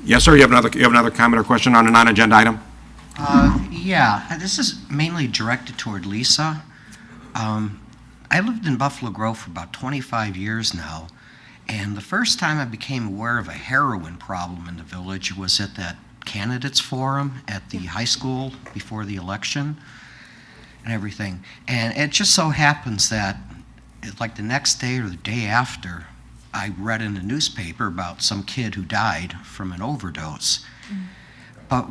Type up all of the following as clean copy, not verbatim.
Yes, sir, you have another comment or question on a non-agenda item? Yeah, this is mainly directed toward Lisa. I lived in Buffalo Grove for about 25 years now, and the first time I became aware of a heroin problem in the village was at that candidates forum at the high school before the election and everything. And it just so happens that like the next day or the day after, I read in the newspaper about some kid who died from an overdose. But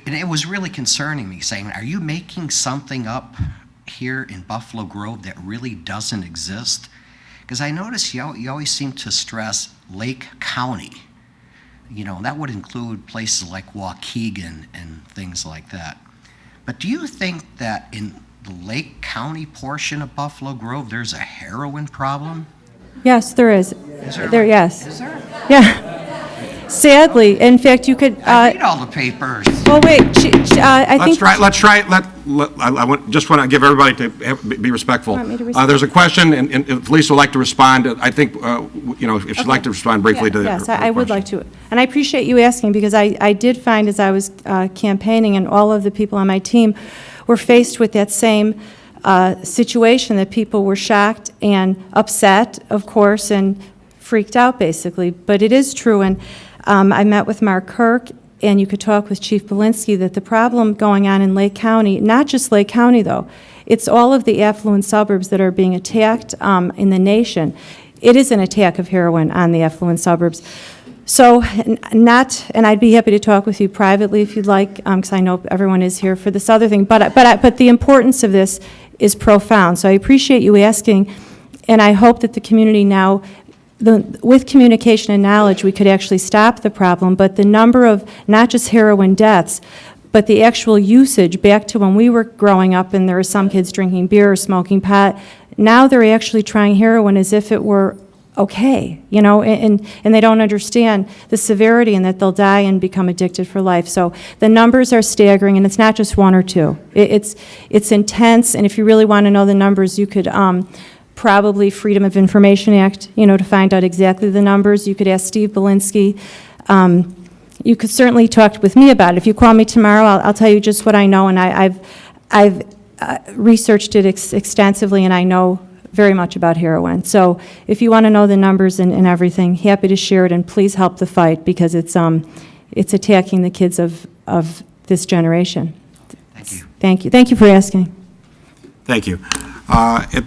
and it was really concerning me, saying, are you making something up here in Buffalo Grove that really doesn't exist? Because I notice you always seem to stress Lake County. You know, that would include places like Waukegan and things like that. But do you think that in the Lake County portion of Buffalo Grove, there's a heroin problem? Yes, there is. Is there? There, yes. Is there? Yeah. Sadly, in fact, you could. I read all the papers. Well, wait. I think. Let's try. I just want to give everybody to be respectful. Want me to respond? There's a question, and if Lisa would like to respond, I think, if she'd like to respond briefly to Yes, her I would question. like to. And I appreciate you asking, because I did find as I was campaigning, and all of the people on my team were faced with that same situation, that people were shocked and upset, of course, and freaked out, basically. But it is true, and I met with Mark Kirk, and you could talk with Chief Belinsky, that the problem going on in Lake County, not just Lake County, though, it's all of the affluent suburbs that are being attacked in the nation. It is an attack of heroin on the affluent suburbs. So, and I'd be happy to talk with you privately if you'd like, because I know everyone is here for this other thing, but the importance of this is profound. So I appreciate you asking, and I hope that the community now, with communication and knowledge, we could actually stop the problem. But the number of not just heroin deaths, but the actual usage, back to when we were growing up and there were some kids drinking beer or smoking pot, now they're actually trying heroin as if it were okay, and they don't understand the severity and that they'll die and become addicted for life. So the numbers are staggering, and it's not just one or two. It's intense, and if you really want to know the numbers, you could probably Freedom of Information Act, to find out exactly the numbers. You could ask Steve Belinsky. You could certainly talk with me about it. If you call me tomorrow, I'll tell you just what I know, and I've researched it extensively, and I know very much about heroin. So if you want to know the numbers and everything, happy to share it, and please help the fight, because it's attacking the kids of this generation. Thank you. Thank you. Thank you for asking. Thank you.